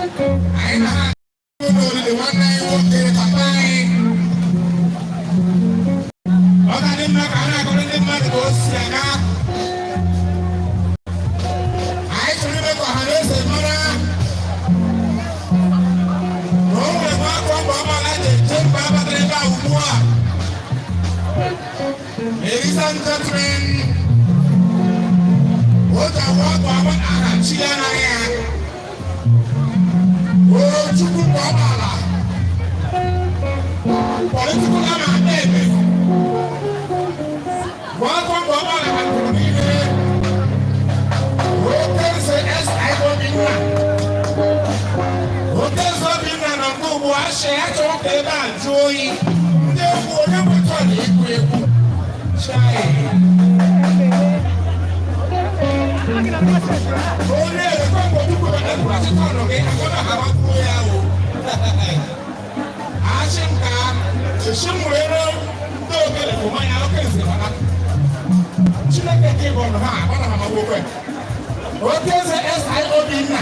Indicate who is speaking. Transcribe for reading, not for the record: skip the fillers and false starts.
Speaker 1: anyị na ha n'olili nwanne anyị nwoke papa anyị ọ ga-adị mma ka a na-akọrọ ndị mmadụ ka o si aga anyị chọrọ ime ka ọha na eze mara na o nwere nwa afọ mgbe ọmala ga-eje mba abatara ebe a ugbu a. Ladies and gentlemen, oge abụọ bụ agba aha chi ya na ya Chukwu bụ ọgbala political ama ebe bụ akwa bụ ọgbala ha kwuru niile oke nze SIO Obinna oke nze Obinna na nke ugbu asị ya chọrọ ka ebe a jụọ oyi ndị egwu onye nwetọ na egwu egwu chai onye ekwe mgbe Chukwu na egwu asịkọ nọ gị agọna ha gbakwuo ya o asị nka esi nwere ndị ogele bụ mmanya oke nze mana Chineke nke bụ ọnụ ha agbara ha magwokwe oke nze SIO Obinna